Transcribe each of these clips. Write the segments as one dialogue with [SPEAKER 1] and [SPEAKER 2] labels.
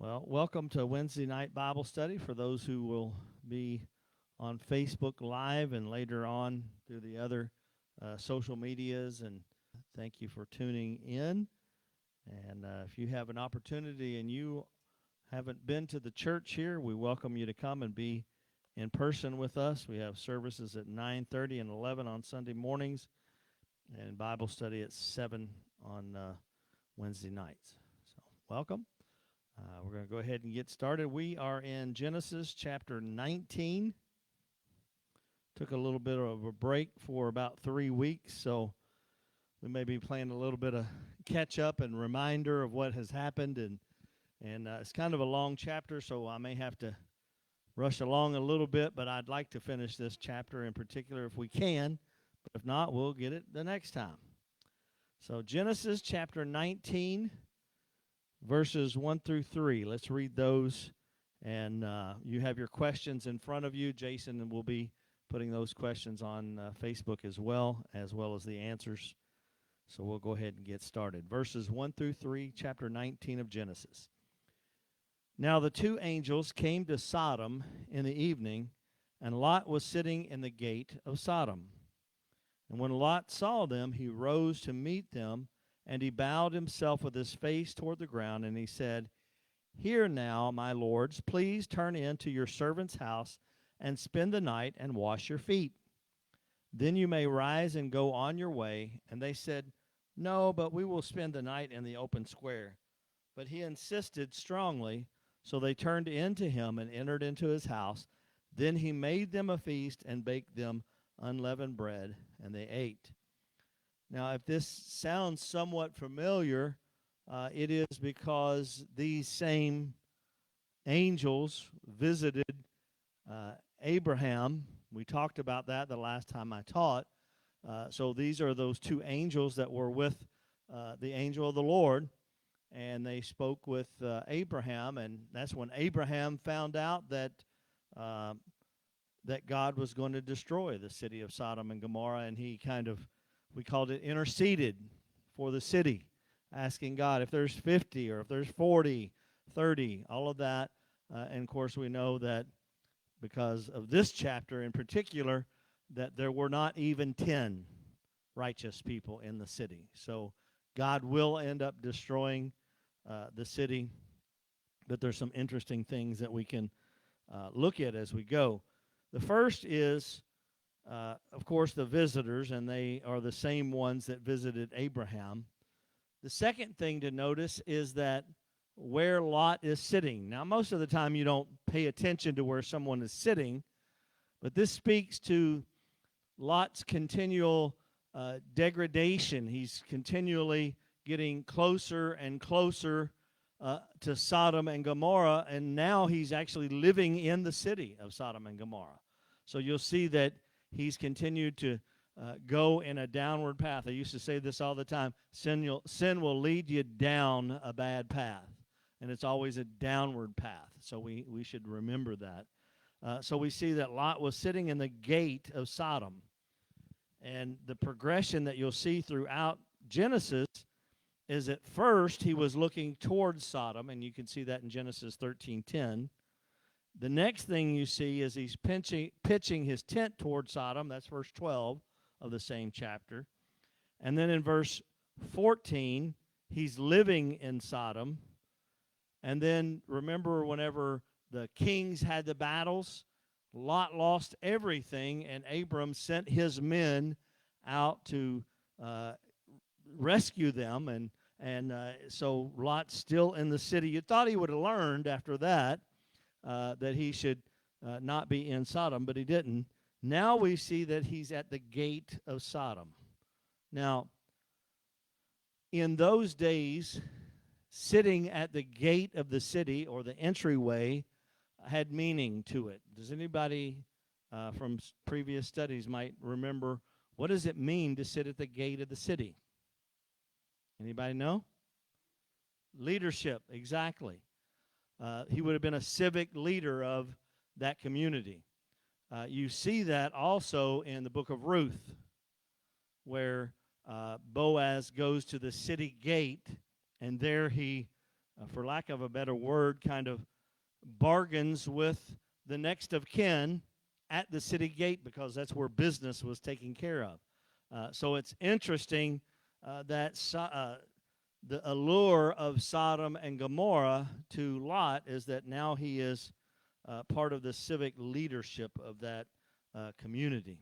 [SPEAKER 1] Well, welcome to Wednesday night Bible study for those who will be on Facebook Live and later on through the other social medias. And thank you for tuning in. And if you have an opportunity and you haven't been to the church here, we welcome you to come and be in person with us. We have services at 9:30 and 11 on Sunday mornings, and Bible study at 7 on Wednesday nights. So welcome. We're going to go ahead and get started. We are in Genesis chapter 19. Took a little bit of a break for about 3 weeks, so we may be playing a little bit of catch up and reminder of what has happened. And it's kind of a long chapter, so I may have to rush along a little bit, but I'd like to finish this chapter in particular if we can. But if not, we'll get it the next time. So Genesis chapter 19. Verses 1 through 3. Let's read those. And you have your questions in front of you. Jason will be putting those questions on Facebook as well as the answers. So we'll go ahead and get started. Verses 1 through 3, chapter 19 of Genesis. Now the two angels came to Sodom in the evening, and Lot was sitting in the gate of Sodom. And when Lot saw them, he rose to meet them, and he bowed himself with his face toward the ground, and he said, "Hear now, my lords, please turn into your servant's house and spend the night and wash your feet. Then you may rise and go on your way." And they said, "No, but we will spend the night in the open square." But he insisted strongly, so they turned in to him and entered into his house. Then he made them a feast and baked them unleavened bread, and they ate. Now, if this sounds somewhat familiar, it is because these same angels visited Abraham. We talked about that the last time I taught. So these are those two angels that were with the angel of the Lord, and they spoke with Abraham, and that's when Abraham found out that God was going to destroy the city of Sodom and Gomorrah, and he we called it interceded for the city, asking God if there's 50 or if there's 40, 30, all of that. And, of course, we know that because of this chapter in particular, that there were not even 10 righteous people in the city. So God will end up destroying the city. But there's some interesting things that we can look at as we go. The first is, of course, the visitors, and they are the same ones that visited Abraham. The second thing to notice is that where Lot is sitting. Now, most of the time you don't pay attention to where someone is sitting, but this speaks to Lot's continual degradation. He's continually getting closer and closer to Sodom and Gomorrah, and now he's actually living in the city of Sodom and Gomorrah. So you'll see that he's continued to go in a downward path. I used to say this all the time. Sin will lead you down a bad path, and it's always a downward path. So we should remember that. So we see that Lot was sitting in the gate of Sodom. And the progression that you'll see throughout Genesis is at first he was looking towards Sodom, and you can see that in Genesis 13:10. The next thing you see is he's pitching his tent toward Sodom. That's verse 12 of the same chapter. And then in verse 14, he's living in Sodom. And then remember whenever the kings had the battles, Lot lost everything, and Abram sent his men out to rescue them. And so Lot's still in the city. You thought he would have learned after that that he should not be in Sodom, but he didn't. Now we see that he's at the gate of Sodom. Now, in those days, sitting at the gate of the city or the entryway had meaning to it. Does anybody from previous studies might remember, what does it mean to sit at the gate of the city? Anybody know? Leadership, exactly. He would have been a civic leader of that community. You see that also in the book of Ruth, where Boaz goes to the city gate, and there he for lack of a better word, kind of bargains with the next of kin at the city gate because that's where business was taken care of. So it's interesting that the allure of Sodom and Gomorrah to Lot is that now he is part of the civic leadership of that community.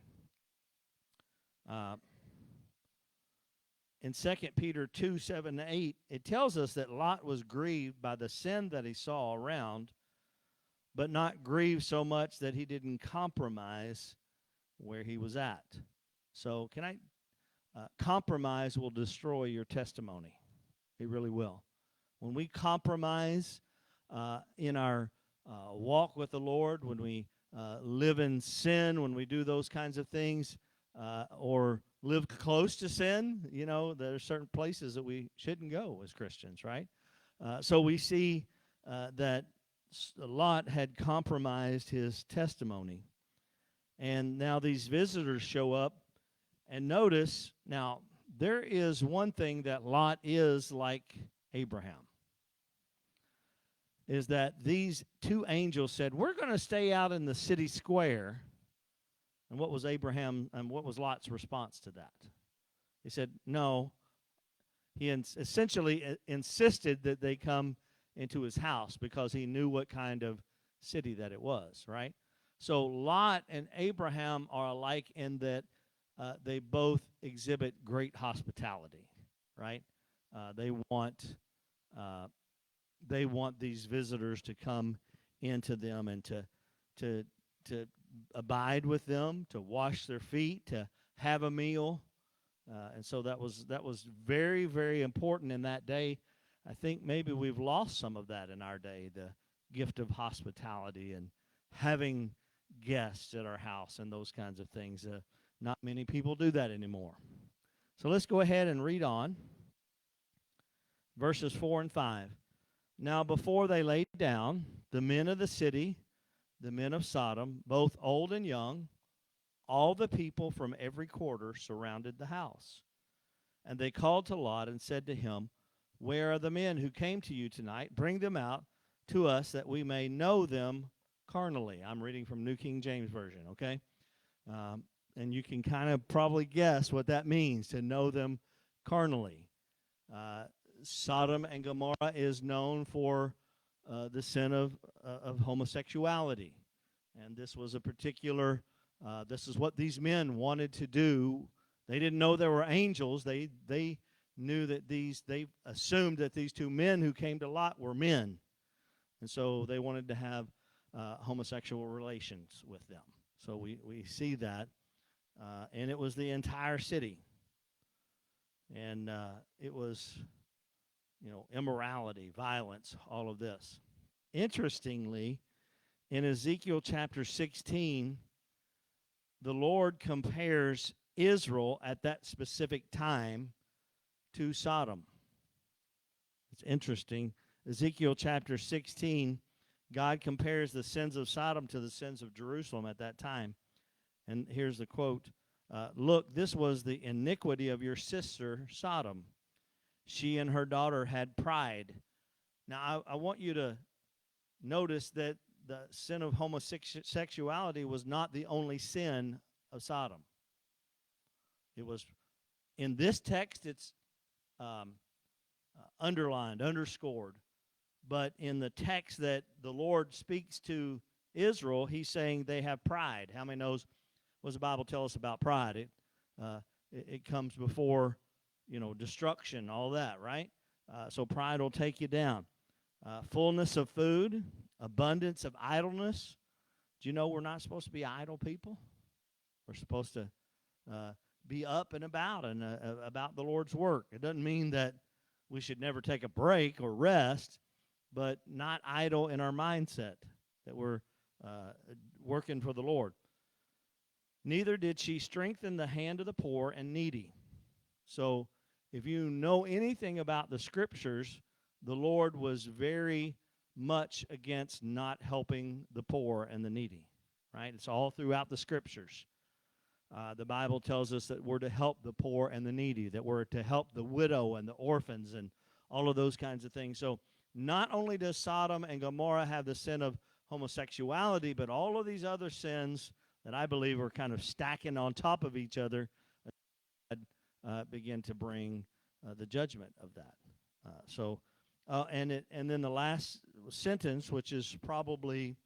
[SPEAKER 1] In 2 Peter 2, 7 to 8, it tells us that Lot was grieved by the sin that he saw around, but not grieved so much that he didn't compromise where he was at. So compromise will destroy your testimony. It really will. When we compromise in our walk with the Lord, when we live in sin, when we do those kinds of things, or live close to sin, there are certain places that we shouldn't go as Christians, right? So we see that Lot had compromised his testimony. And now these visitors show up, and notice, now, there is one thing that Lot is like Abraham, is that these two angels said, we're going to stay out in the city square. And what was Lot's response to that? He said, no. He essentially insisted that they come into his house because he knew what kind of city that it was, right? So Lot and Abraham are alike in that they both exhibit great hospitality, right? They want these visitors to come into them and to abide with them, to wash their feet, to have a meal, and so that was very, very important in that day. I think maybe we've lost some of that in our day, the gift of hospitality and having guests at our house and those kinds of things. Not many people do that anymore. So let's go ahead and read on. Verses 4 and 5. Now before they lay down, the men of the city, the men of Sodom, both old and young, all the people from every quarter surrounded the house. And they called to Lot and said to him, where are the men who came to you tonight? Bring them out to us that we may know them carnally. I'm reading from New King James Version, okay? And you can kind of probably guess what that means, to know them carnally. Sodom and Gomorrah is known for the sin of homosexuality. And this was a particular, this is what these men wanted to do. They didn't know there were angels. They knew that they assumed that these two men who came to Lot were men. And so they wanted to have homosexual relations with them. So we see that. And it was the entire city. And it was, immorality, violence, all of this. Interestingly, in Ezekiel chapter 16, the Lord compares Israel at that specific time to Sodom. It's interesting. Ezekiel chapter 16, God compares the sins of Sodom to the sins of Jerusalem at that time. And here's the quote. Look, this was the iniquity of your sister Sodom. She and her daughter had pride. Now, I want you to notice that the sin of homosexuality was not the only sin of Sodom. It was, in this text, it's underlined, underscored. But in the text that the Lord speaks to Israel, he's saying they have pride. How many knows what does the Bible tell us about pride? It comes before, destruction, all that, right? So pride will take you down. Fullness of food, abundance of idleness. Do you know we're not supposed to be idle people? We're supposed to be up and about and about the Lord's work. It doesn't mean that we should never take a break or rest, but not idle in our mindset, that we're working for the Lord. Neither did she strengthen the hand of the poor and needy. So if you know anything about the Scriptures, the Lord was very much against not helping the poor and the needy, right? It's all throughout the Scriptures. The Bible tells us that we're to help the poor and the needy, that we're to help the widow and the orphans and all of those kinds of things. So not only does Sodom and Gomorrah have the sin of homosexuality, but all of these other sins that I believe are kind of stacking on top of each other begin to bring the judgment of that. And then the last sentence, which is probably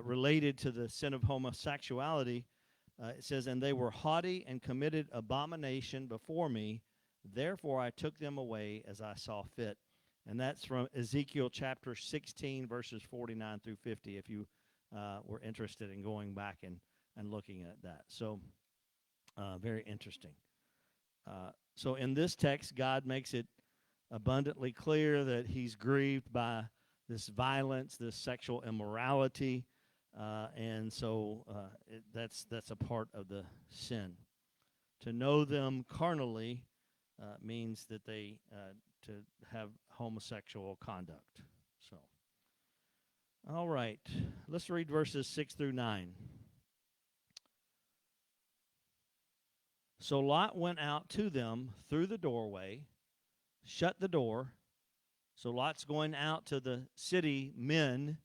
[SPEAKER 1] related to the sin of homosexuality, it says, "And they were haughty and committed abomination before me. Therefore I took them away as I saw fit." And that's from Ezekiel chapter 16, verses 49 through 50, if you were interested in going back and looking at that. So very interesting. So in this text, God makes it abundantly clear that he's grieved by this violence, this sexual immorality, and so that's a part of the sin. To know them carnally means that they to have homosexual conduct. So, all right, let's read verses 6 through 9. So Lot went out to them through the doorway, shut the door. So Lot's going out to the city men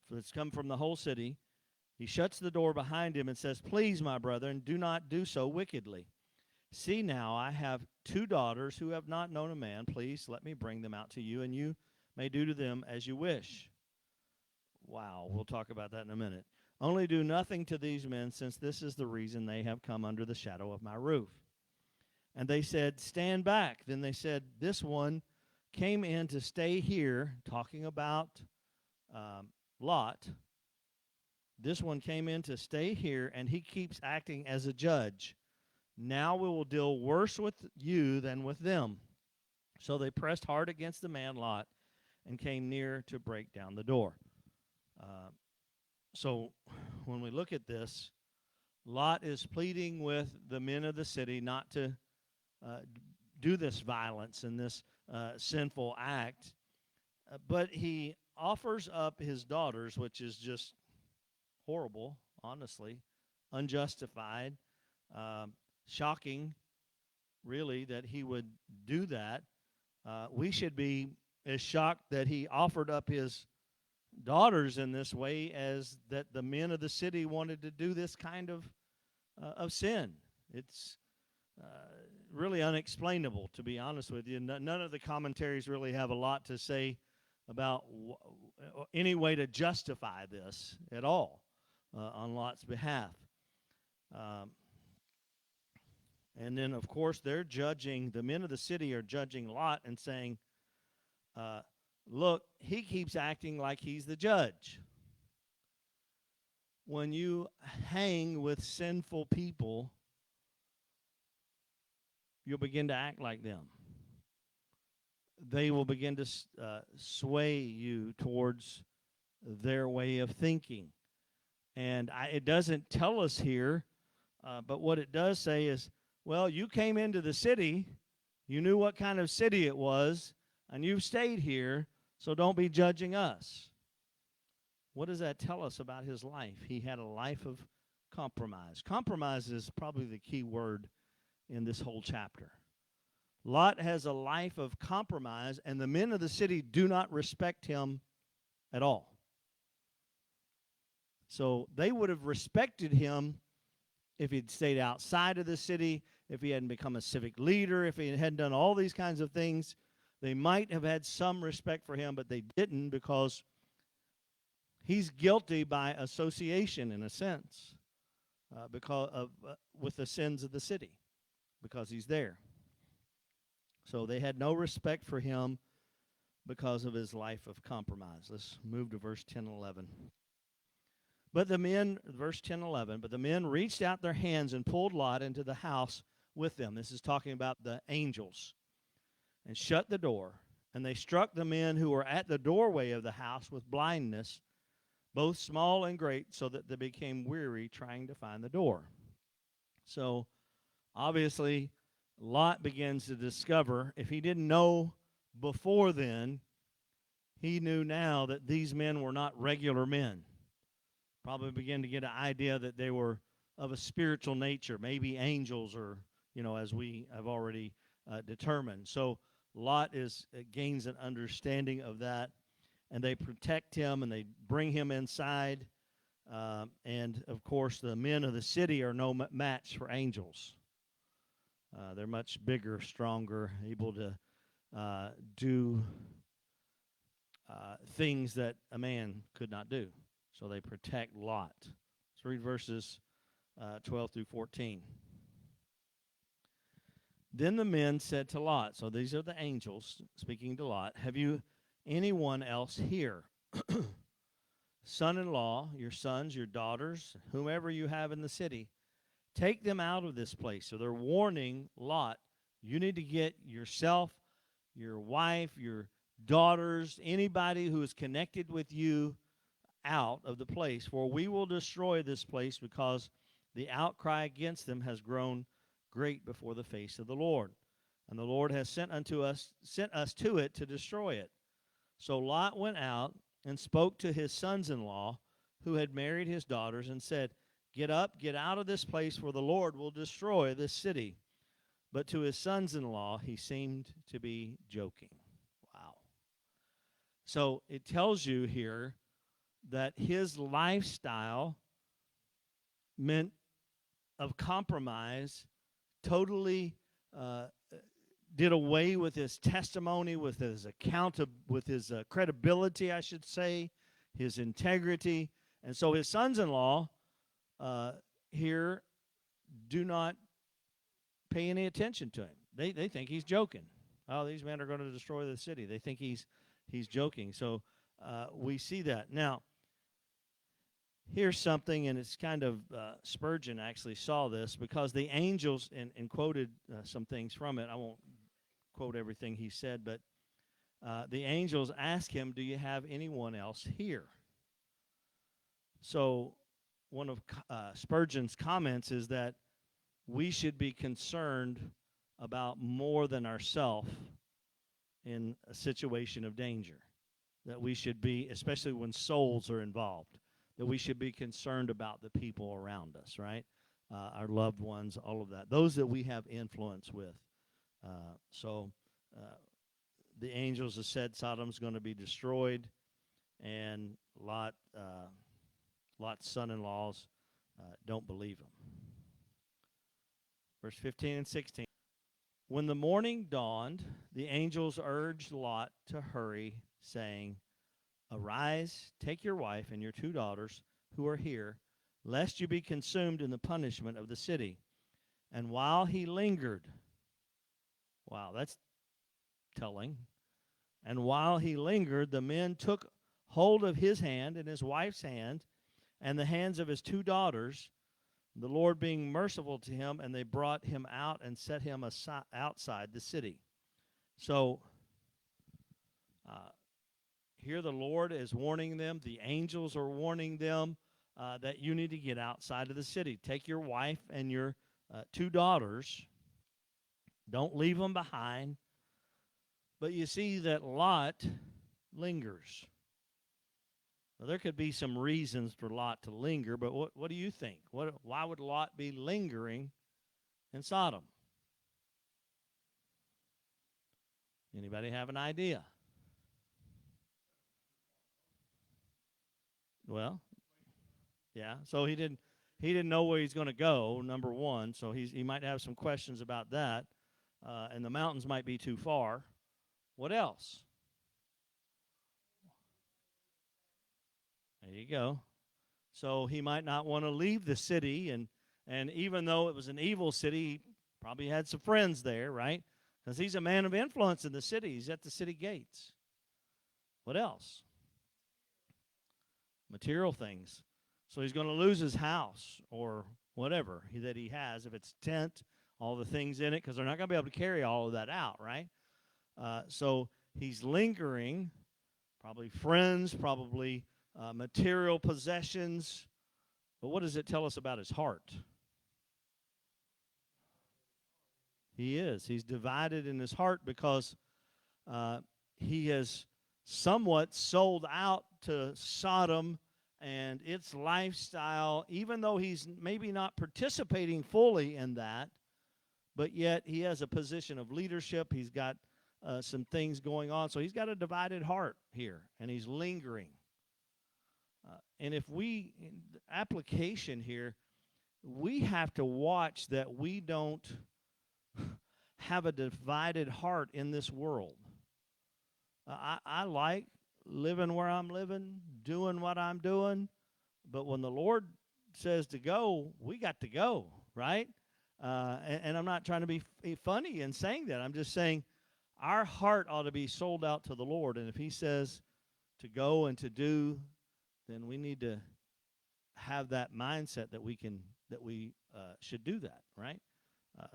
[SPEAKER 1] that's come from the whole city. He shuts the door behind him and says, "Please, my brethren, do not do so wickedly. See now, I have 2 daughters who have not known a man. Please let me bring them out to you, and you may do to them as you wish." Wow, we'll talk about that in a minute. "Only do nothing to these men, since this is the reason they have come under the shadow of my roof." And they said, "Stand back." Then they said, "This one came in to stay here," talking about Lot. "This one came in to stay here, and he keeps acting as a judge. Now we will deal worse with you than with them." So they pressed hard against the man Lot and came near to break down the door. So when we look at this, Lot is pleading with the men of the city not to do this violence and this sinful act, but he offers up his daughters, which is just horrible, honestly, unjustified, shocking, really, that he would do that. We should be as shocked that he offered up his daughters in this way as that the men of the city wanted to do this kind of sin. It's really unexplainable, to be honest with you. None of the commentaries really have a lot to say about any way to justify this at all on Lot's behalf. And then, of course, they're judging, the men of the city are judging Lot and saying, "Look, he keeps acting like he's the judge." When you hang with sinful people, you'll begin to act like them. They will begin to sway you towards their way of thinking. And it doesn't tell us here, but what it does say is, well, you came into the city, you knew what kind of city it was, and you've stayed here, so don't be judging us. What does that tell us about his life? He had a life of compromise. Compromise is probably the key word in this whole chapter. Lot has a life of compromise, and the men of the city do not respect him at all. So they would have respected him if he'd stayed outside of the city, if he hadn't become a civic leader, if he hadn't done all these kinds of things. They might have had some respect for him, but they didn't, because he's guilty by association, in a sense, because of with the sins of the city, because he's there. So they had no respect for him because of his life of compromise. Let's move to verse 10 and 11. But the men, verse 10 and 11, but the men reached out their hands and pulled Lot into the house with them. This is talking about the angels. And shut the door. And they struck the men who were at the doorway of the house with blindness, both small and great, so that they became weary trying to find the door. So, obviously, Lot begins to discover, if he didn't know before then, he knew now that these men were not regular men. Probably began to get an idea that they were of a spiritual nature, maybe angels, or, as we have already determined. So Lot gains an understanding of that, and they protect him and they bring him inside. And of course, the men of the city are no match for angels. They're much bigger, stronger, able to do things that a man could not do. So they protect Lot. Let's read verses 12 through 14. Then the men said to Lot, so these are the angels speaking to Lot, have you anyone else here? Son-in-law, your sons, your daughters, whomever you have in the city, take them out of this place. So they're warning Lot, you need to get yourself, your wife, your daughters, anybody who is connected with you out of the place, for we will destroy this place because the outcry against them has grown great before the face of the Lord. And the Lord has sent us to it to destroy it. So Lot went out and spoke to his sons-in-law who had married his daughters and said, get up, get out of this place, for the Lord will destroy this city. But to his sons-in-law he seemed to be joking. Wow. So it tells you here that his lifestyle meant of compromise totally did away with his testimony, with his with his credibility, I should say, his integrity. And so his sons-in-law here do not pay any attention to him. They think he's joking. Oh, these men are going to destroy the city. They think he's joking. So we see that. Now, here's something, and it's kind of Spurgeon actually saw this, because the angels, and quoted some things from it. I won't quote everything he said, but the angels asked him, do you have anyone else here? So one of Spurgeon's comments is that we should be concerned about more than ourselves in a situation of danger. That we should be, especially when souls are involved, that we should be concerned about the people around us, right? Our loved ones, all of that. Those that we have influence with. So the angels have said Sodom's going to be destroyed, and Lot's son-in-laws don't believe him. Verse 15 and 16. When the morning dawned, the angels urged Lot to hurry, saying, arise, take your wife and your 2 daughters who are here, lest you be consumed in the punishment of the city. And while he lingered, wow, that's telling. And while he lingered, the men took hold of his hand and his wife's hand and the hands of his 2 daughters, the Lord being merciful to him, and they brought him out and set him outside the city. So here the Lord is warning them. The angels are warning them that you need to get outside of the city. Take your wife and your 2 daughters. Don't leave them behind. But you see that Lot lingers. Well, there could be some reasons for Lot to linger, but what do you think? Why would Lot be lingering in Sodom? Anybody have an idea? Well, yeah. So he didn't know where he's going to go. Number one, so he might have some questions about that, and the mountains might be too far. What else? There you go. So he might not want to leave the city, and even though it was an evil city, he probably had some friends there, right? Because he's a man of influence in the city. He's at the city gates. What else? Material things. So he's going to lose his house or whatever that he has, if it's tent, all the things in it, because they're not going to be able to carry all of that out, right? So he's lingering, probably friends, probably material possessions. But what does it tell us about his heart? He is. He's divided in his heart because he has somewhat sold out to Sodom and its lifestyle, even though he's maybe not participating fully in that, but yet he has a position of leadership. He's got some things going on. So he's got a divided heart here, and he's lingering. And if application here, we have to watch that we don't have a divided heart in this world. I like living where I'm living, doing what I'm doing, but when the Lord says to go, we got to go, right? And I'm not trying to be funny in saying that. I'm just saying our heart ought to be sold out to the Lord, and if he says to go and to do, then we need to have that mindset that we should do that, right?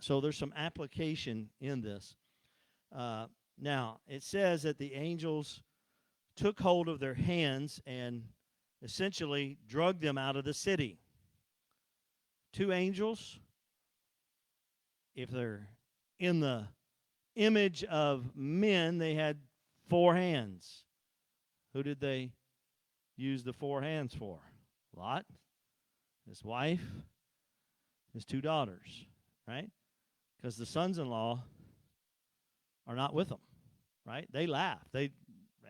[SPEAKER 1] So there's some application in this. Now, it says that the angels took hold of their hands and essentially dragged them out of the city. 2 angels, if they're in the image of men, they had 4 hands. Who did they use the 4 hands for? Lot, his wife, his 2 daughters, right? Because the sons-in-law are not with them, right? They laugh.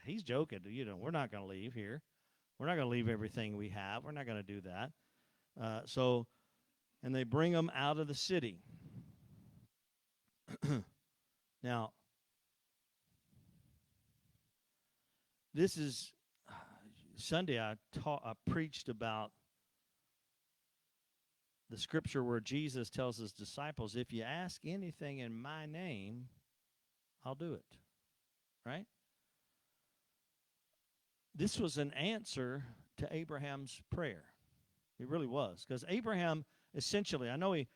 [SPEAKER 1] He's joking. We're not going to leave here. We're not going to leave everything we have. We're not going to do that. And they bring them out of the city. Now, this is Sunday. I preached about the scripture where Jesus tells his disciples, if you ask anything in my name, I'll do it, right? This was an answer to Abraham's prayer. It really was, because Abraham essentially, I know it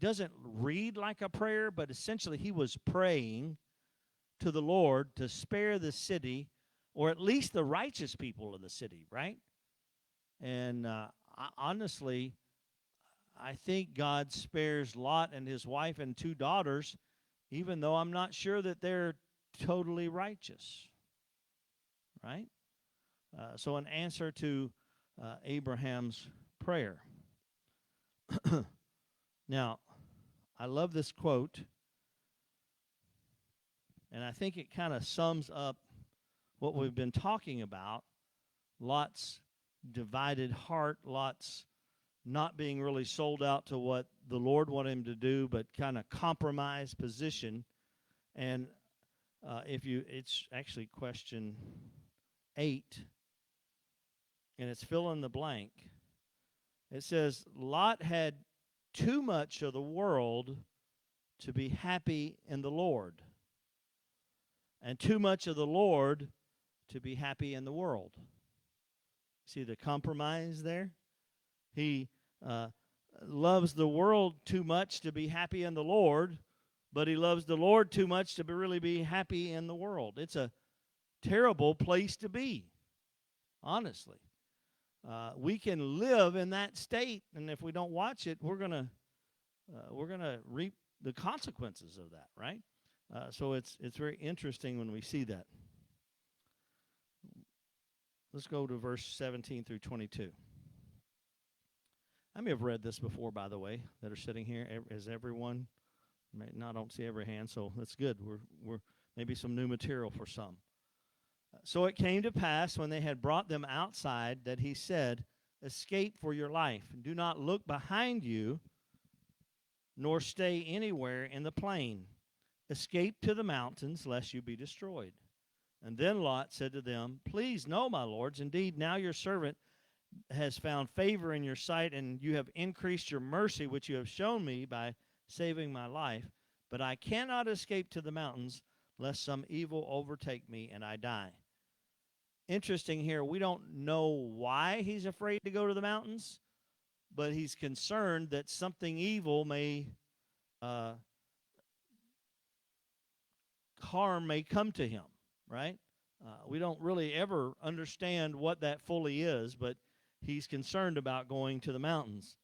[SPEAKER 1] doesn't read like a prayer, but essentially he was praying to the Lord to spare the city, or at least the righteous people of the city, right? And honestly, I think God spares Lot and his wife and 2 daughters, even though I'm not sure that they're totally righteous, right? So an answer to Abraham's prayer. Now, I love this quote, and I think it kind of sums up what we've been talking about. Lot's divided heart, Lot's not being really sold out to what the Lord wanted him to do, but kind of compromised position. And it's actually question 8, and it's fill in the blank. It says, Lot had too much of the world to be happy in the Lord, and too much of the Lord to be happy in the world. See the compromise there? He loves the world too much to be happy in the Lord, but he loves the Lord too much to really be happy in the world. It's a terrible place to be, honestly. We can live in that state, and if we don't watch it, we're gonna reap the consequences of that, right? So it's very interesting when we see that. Let's go to verse 17 through 22. I may have read this before, by the way, that are sitting here. Is everyone? No, I don't see every hand, so that's good. We're maybe some new material for some. So it came to pass when they had brought them outside that he said, escape for your life, and do not look behind you, nor stay anywhere in the plain. Escape to the mountains, lest you be destroyed. And then Lot said to them, please, no, my lords, indeed now your servant has found favor in your sight, and you have increased your mercy, which you have shown me by saving my life. But I cannot escape to the mountains, lest some evil overtake me and I die. Interesting here, we don't know why he's afraid to go to the mountains, but he's concerned that something evil may, harm may come to him, right? We don't really ever understand what that fully is, but he's concerned about going to the mountains.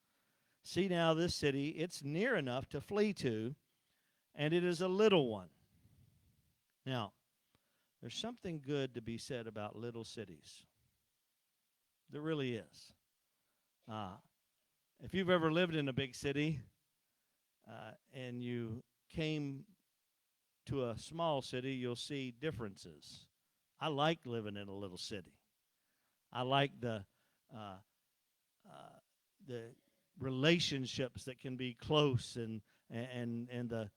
[SPEAKER 1] See now this city, it's near enough to flee to, and it is a little one. Now, there's something good to be said about little cities. There really is. If you've ever lived in a big city and you came to a small city, you'll see differences. I like living in a little city. I like uh, the relationships that can be close, and the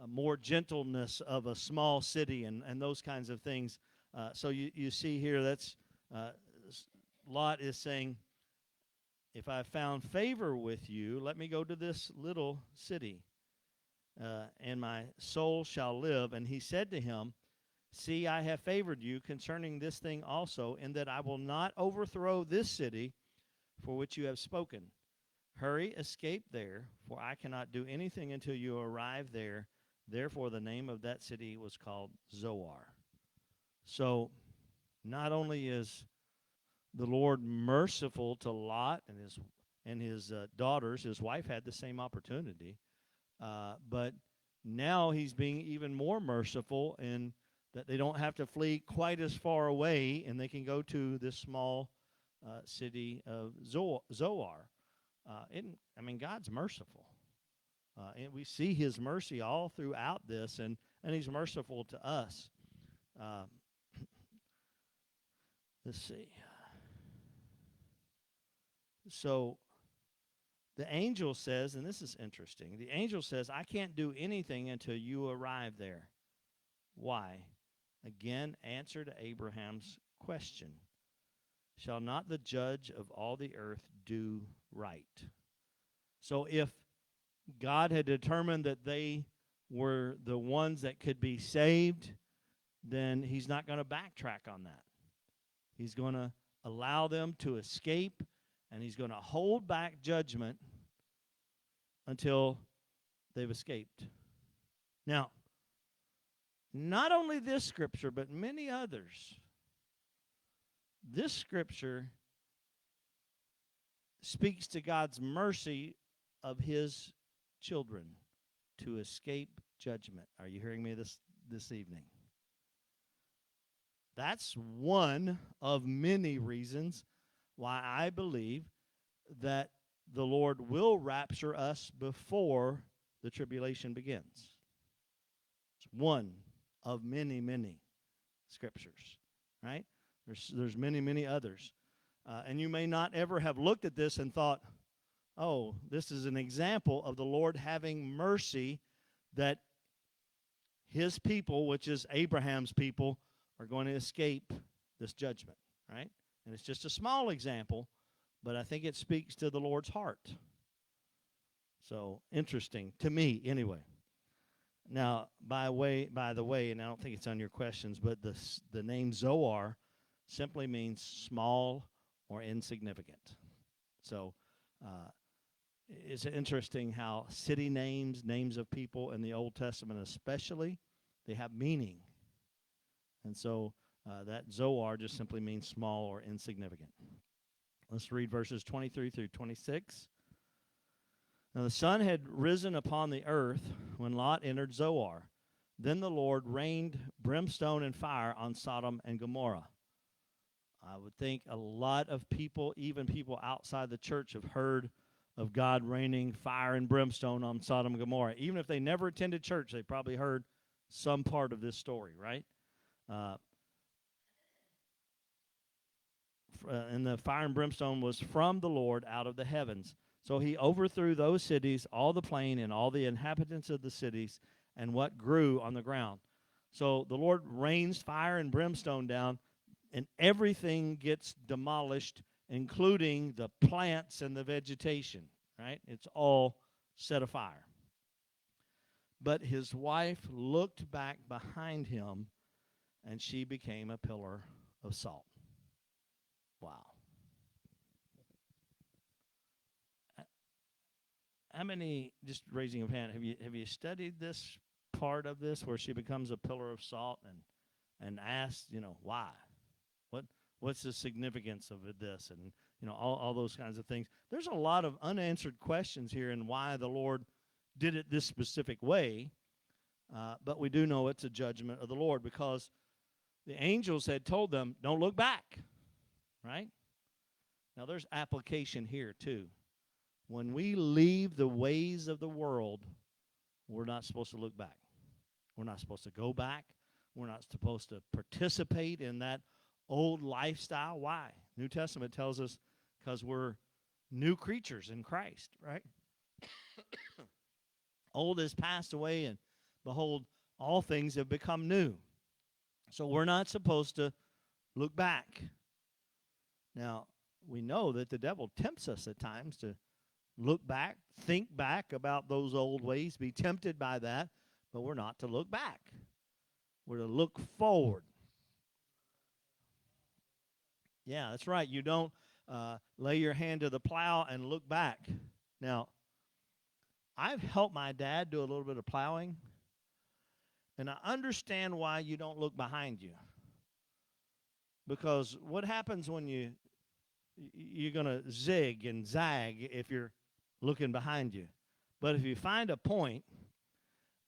[SPEAKER 1] more gentleness of a small city, and those kinds of things. So you see here, that's uh, Lot is saying, if I found favor with you, let me go to this little city, and my soul shall live. And he said to him, see, I have favored you concerning this thing also, in that I will not overthrow this city for which you have spoken. Hurry, escape there, for I cannot do anything until you arrive there. Therefore, the name of that city was called Zoar. So, not only is the Lord merciful to Lot and his daughters, his wife had the same opportunity, but now he's being even more merciful in that they don't have to flee quite as far away, and they can go to this small city of Zoar. God's merciful. And we see his mercy all throughout this, and he's merciful to us. Let's see. So the angel says, and this is interesting, the angel says, I can't do anything until you arrive there. Why? Again, answer to Abraham's question. Shall not the judge of all the earth do right? So if God had determined that they were the ones that could be saved, then he's not going to backtrack on that. He's going to allow them to escape, and he's going to hold back judgment until they've escaped. Now, not only this scripture, but many others, this scripture speaks to God's mercy of his children to escape judgment. Are you hearing me this evening? That's one of many reasons why I believe that the Lord will rapture us before the tribulation begins. It's one of many, many scriptures, right? There's many, many others. And you may not ever have looked at this and thought, oh, this is an example of the Lord having mercy that his people, which is Abraham's people, are going to escape this judgment, right? And it's just a small example, but I think it speaks to the Lord's heart. So interesting to me, anyway. Now, by the way, and I don't think it's on your questions, but the name Zoar simply means small or insignificant. So it's interesting how city names, names of people in the Old Testament especially, they have meaning. And so that Zoar just simply means small or insignificant. Let's read verses 23 through 26. Now the sun had risen upon the earth when Lot entered Zoar. Then the Lord rained brimstone and fire on Sodom and Gomorrah. I would think a lot of people, even people outside the church, have heard of God raining fire and brimstone on Sodom and Gomorrah. Even if they never attended church, they probably heard some part of this story, right? And the fire and brimstone was from the Lord out of the heavens. So he overthrew those cities, all the plain, and all the inhabitants of the cities, and what grew on the ground. So the Lord rains fire and brimstone down, and everything gets demolished, including the plants and the vegetation, right? It's all set afire. But his wife looked back behind him, and she became a pillar of salt. Wow. How many, just raising a hand, have you studied this part of this where she becomes a pillar of salt and asked, why? What's the significance of this? And, all those kinds of things. There's a lot of unanswered questions here in why the Lord did it this specific way. But we do know it's a judgment of the Lord because the angels had told them, don't look back, right? Now, there's application here, too. When we leave the ways of the world, we're not supposed to look back. We're not supposed to go back. We're not supposed to participate in that old lifestyle. Why? New Testament tells us because we're new creatures in Christ, right? Old has passed away, and behold, all things have become new. So we're not supposed to look back. Now, we know that the devil tempts us at times to look back, think back about those old ways, be tempted by that, but we're not to look back. We're to look forward. Yeah, that's right. You don't lay your hand to the plow and look back. Now, I've helped my dad do a little bit of plowing, and I understand why you don't look behind you. Because what happens when you're going to zig and zag if you're looking behind you. But if you find a point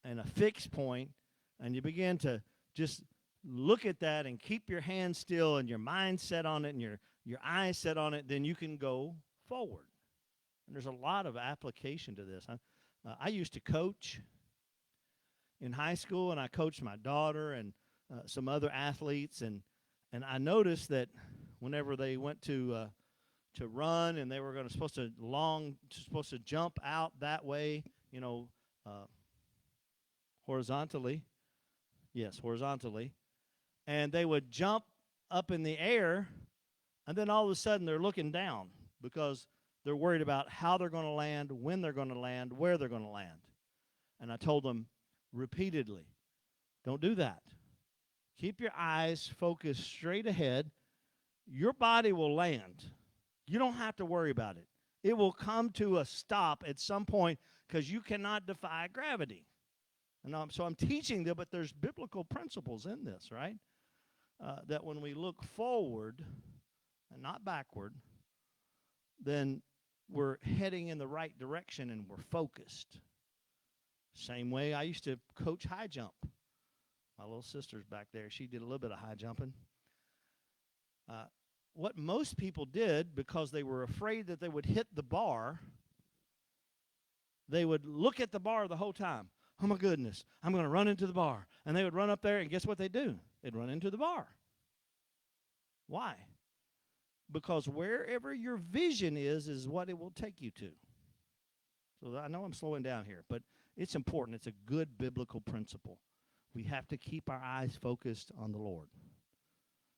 [SPEAKER 1] and a fixed point and you begin to just look at that and keep your hand still and your mind set on it and your eyes set on it, then you can go forward. And there's a lot of application to this. I used to coach in high school, and I coached my daughter and some other athletes, and I noticed that whenever they went to run and they were supposed to jump out that way, horizontally. Yes, horizontally. And they would jump up in the air, and then all of a sudden they're looking down because they're worried about how they're going to land, when they're going to land, where they're going to land. And I told them repeatedly, don't do that. Keep your eyes focused straight ahead. Your body will land. You don't have to worry about it. It will come to a stop at some point because you cannot defy gravity. And so I'm teaching them, but there's biblical principles in this, right? That when we look forward and not backward, then we're heading in the right direction and we're focused. Same way I used to coach high jump. My little sister's back there. She did a little bit of high jumping. What most people did, because they were afraid that they would hit the bar, they would look at the bar the whole time. Oh, my goodness, I'm going to run into the bar. And they would run up there, and guess what they'd do? They'd run into the bar. Why? Because wherever your vision is what it will take you to. So I know I'm slowing down here, but it's important. It's a good biblical principle. We have to keep our eyes focused on the Lord.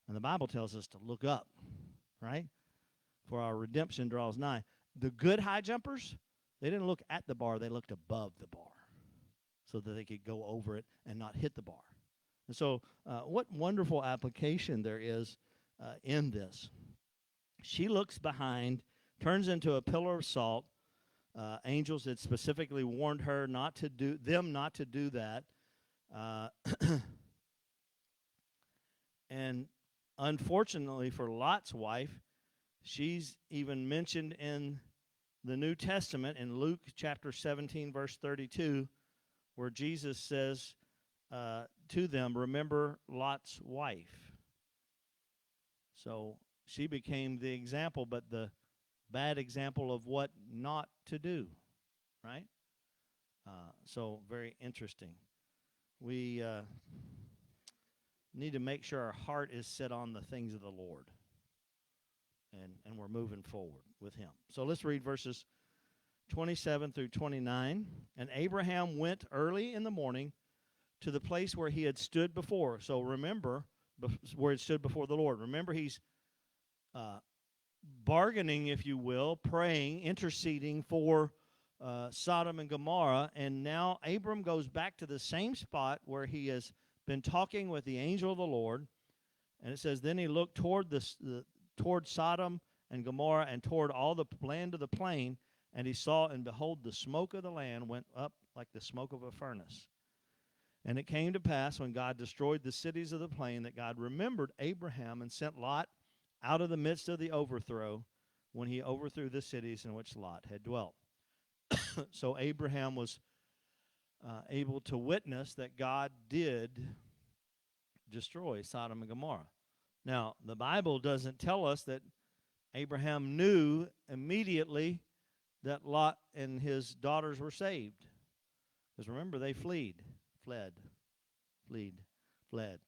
[SPEAKER 1] And the Bible tells us to look up, right? For our redemption draws nigh. The good high jumpers, they didn't look at the bar. They looked above the bar so that they could go over it and not hit the bar. And so what wonderful application there is in this. She looks behind, turns into a pillar of salt. Angels had specifically warned her not to do that. And unfortunately for Lot's wife, she's even mentioned in the New Testament in Luke chapter 17, verse 32, where Jesus says to them, remember Lot's wife. So she became the example, but the bad example of what not to do, right? So very interesting. We need to make sure our heart is set on the things of the Lord, and we're moving forward with him. So let's read verses 27 through 29. And Abraham went early in the morning to the place where he had stood before. So remember, where it stood before the Lord. Remember, he's bargaining, if you will, praying, interceding for Sodom and Gomorrah. And now Abram goes back to the same spot where he has been talking with the angel of the Lord. And it says, then he looked toward Sodom and Gomorrah and toward all the land of the plain, and he saw, and behold, the smoke of the land went up like the smoke of a furnace. And it came to pass, when God destroyed the cities of the plain, that God remembered Abraham and sent Lot out of the midst of the overthrow, when he overthrew the cities in which Lot had dwelt. So Abraham was able to witness that God did destroy Sodom and Gomorrah. Now, the Bible doesn't tell us that Abraham knew immediately that Lot and his daughters were saved. Because remember, they fled. fled.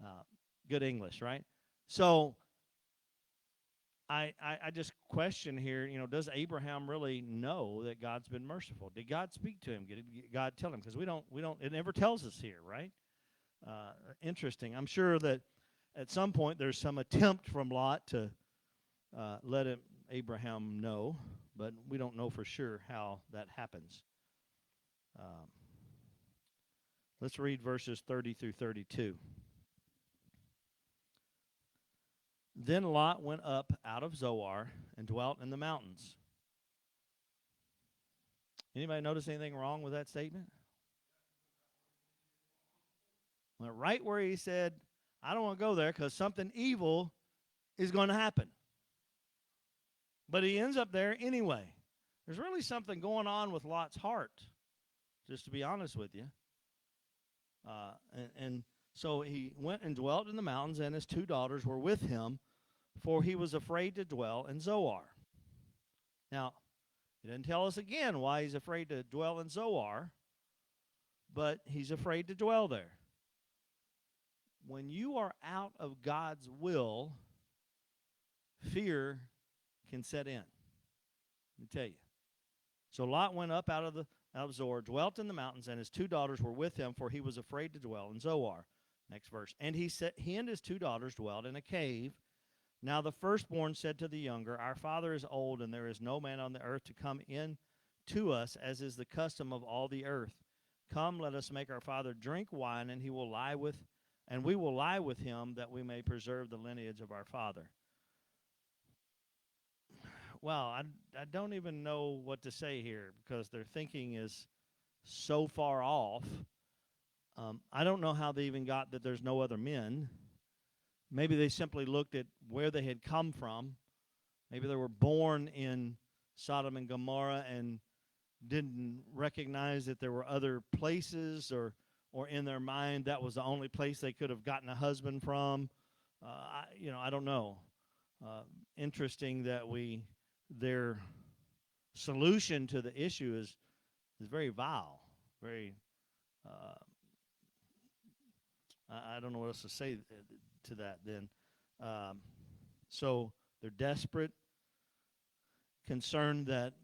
[SPEAKER 1] Uh, Good English, right? So I just question here, does Abraham really know that God's been merciful? Did God speak to him? Did God tell him? Because we don't, it never tells us here, right? Interesting. I'm sure that at some point there's some attempt from Lot to let Abraham know, but we don't know for sure how that happens. Um, let's read verses 30 through 32. Then Lot went up out of Zoar and dwelt in the mountains. Anybody notice anything wrong with that statement? Well, right where he said, I don't want to go there because something evil is going to happen. But he ends up there anyway. There's really something going on with Lot's heart, just to be honest with you. And so he went and dwelt in the mountains, and his 2 daughters were with him, for he was afraid to dwell in Zoar. Now, he didn't tell us again why he's afraid to dwell in Zoar, but he's afraid to dwell there. When you are out of God's will, fear can set in. Let me tell you. So Lot went up out of Zoar, dwelt in the mountains, and his 2 daughters were with him, for he was afraid to dwell in Zoar. Next verse. And he and his 2 daughters dwelled in a cave. Now the firstborn said to the younger, Our father is old, and there is no man on the earth to come in to us, as is the custom of all the earth. Come, let us make our father drink wine, and we will lie with him, that we may preserve the lineage of our father. Well, I don't even know what to say here, because their thinking is so far off. I don't know how they even got that there's no other men. Maybe they simply looked at where they had come from. Maybe they were born in Sodom and Gomorrah and didn't recognize that there were other places, or in their mind that was the only place they could have gotten a husband from. I don't know. Interesting that their solution to the issue is very vile, very. I don't know what else to say to that then. So they're desperate, concerned that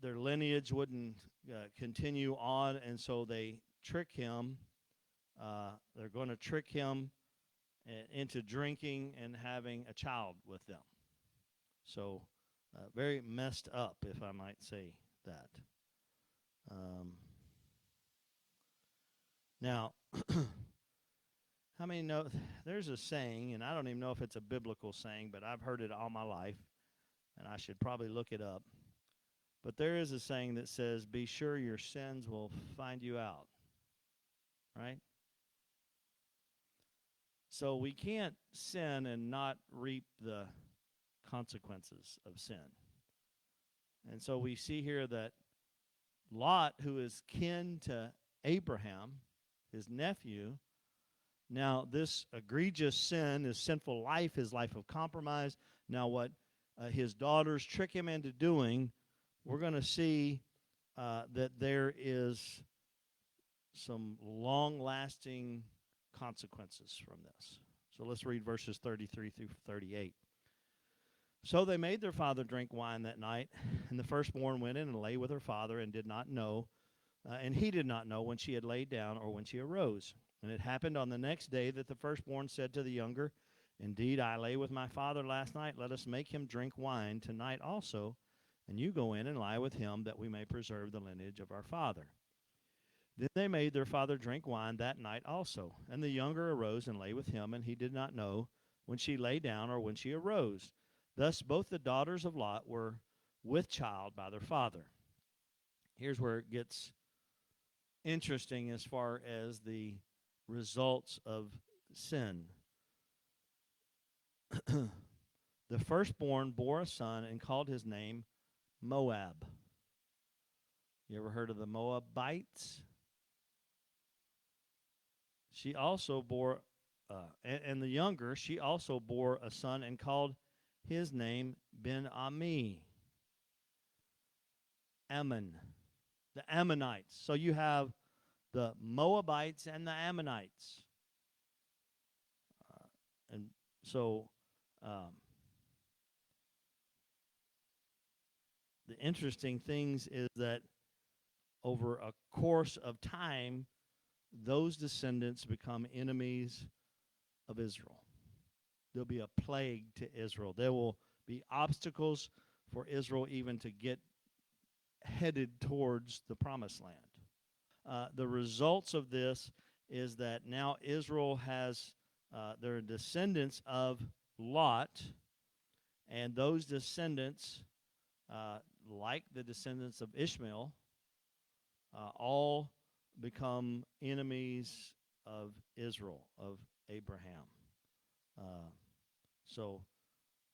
[SPEAKER 1] their lineage wouldn't continue on, and so they trick him. They're going to trick him into drinking and having a child with them. So very messed up, if I might say that. Now, how many know there's a saying, and I don't even know if it's a biblical saying, but I've heard it all my life, and I should probably look it up. But there is a saying that says, be sure your sins will find you out. Right? So we can't sin and not reap the consequences of sin. And so we see here that Lot, who is kin to Abraham, his nephew, now this egregious sin, his sinful life, his life of compromise, now what his daughters trick him into doing, we're going to see that there is some long-lasting consequences from this. So let's read verses 33 through 38. So they made their father drink wine that night, and the firstborn went in and lay with her father, and did not know, and he did not know when she had laid down or when she arose. And it happened on the next day that the firstborn said to the younger, Indeed, I lay with my father last night. Let us make him drink wine tonight also, and you go in and lie with him, that we may preserve the lineage of our father. Then they made their father drink wine that night also. And the younger arose and lay with him, and he did not know when she lay down or when she arose. Thus both the daughters of Lot were with child by their father. Here's where it gets interesting as far as the results of sin. The firstborn bore a son and called his name Moab. You ever heard of the Moabites? She also bore, and the younger, she also bore a son and called his name Ben-Ami. Ammon, the Ammonites. So you have the Moabites and the Ammonites. So the interesting things is that over a course of time, those descendants become enemies of Israel. There'll be a plague to Israel. There will be obstacles for Israel even to get headed towards the promised land. The results of this is that now Israel has their descendants of Lot, and those descendants, like the descendants of Ishmael, all become enemies of Israel, of Abraham. So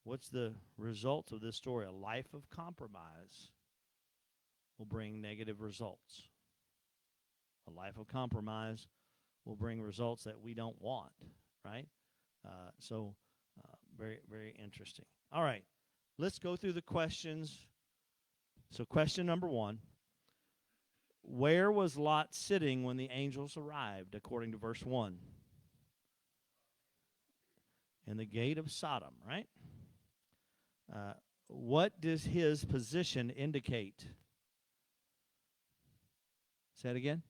[SPEAKER 1] what's the result of this story? A life of compromise will bring negative results. A life of compromise will bring results that we don't want, right? Very, very interesting. All right, let's go through the questions. So question number 1, where was Lot sitting when the angels arrived, according to verse 1? In the gate of Sodom, right? What does his position indicate? Say it again.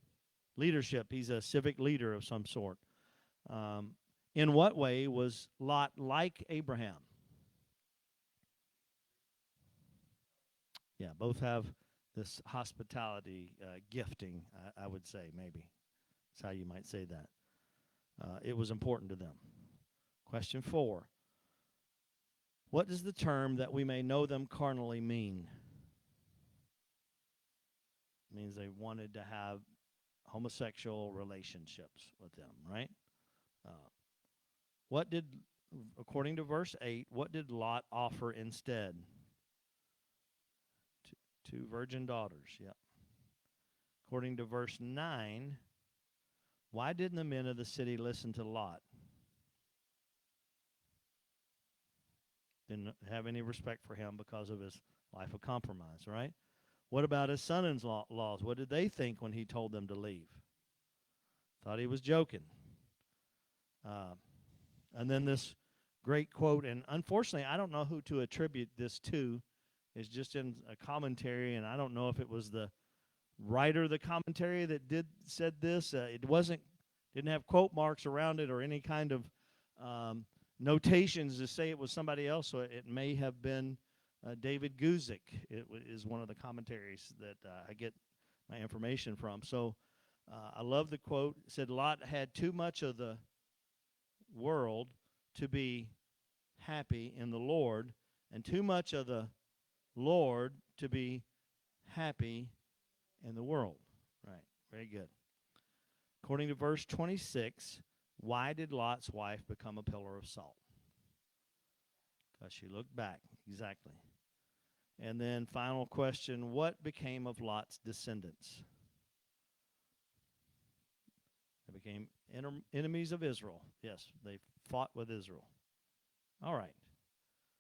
[SPEAKER 1] Leadership. He's a civic leader of some sort. In what way was Lot like Abraham? Yeah, both have this hospitality gifting, I would say, maybe. That's how you might say that. It was important to them. Question 4. What does the term that we may know them carnally mean? It means they wanted to have homosexual relationships with them, right? According to verse 8, what did Lot offer instead? Two virgin daughters, yep. According to verse 9, why didn't the men of the city listen to Lot? Didn't have any respect for him because of his life of compromise, right? What about his son-in-laws? What did they think when he told them to leave? Thought he was joking. And then this great quote, and unfortunately, I don't know who to attribute this to. It's just in a commentary, and I don't know if it was the writer of the commentary that said this. It didn't have quote marks around it or any kind of notations to say it was somebody else. So it may have been David Guzik. It is one of the commentaries that I get my information from. So I love the quote. It said, Lot had too much of the world to be happy in the Lord, and too much of the Lord to be happy in the world. Right. Very good. According to verse 26, why did Lot's wife become a pillar of salt? Because she looked back. Exactly. And then final question, what became of Lot's descendants? They became enemies of Israel. Yes, they fought with Israel. All right.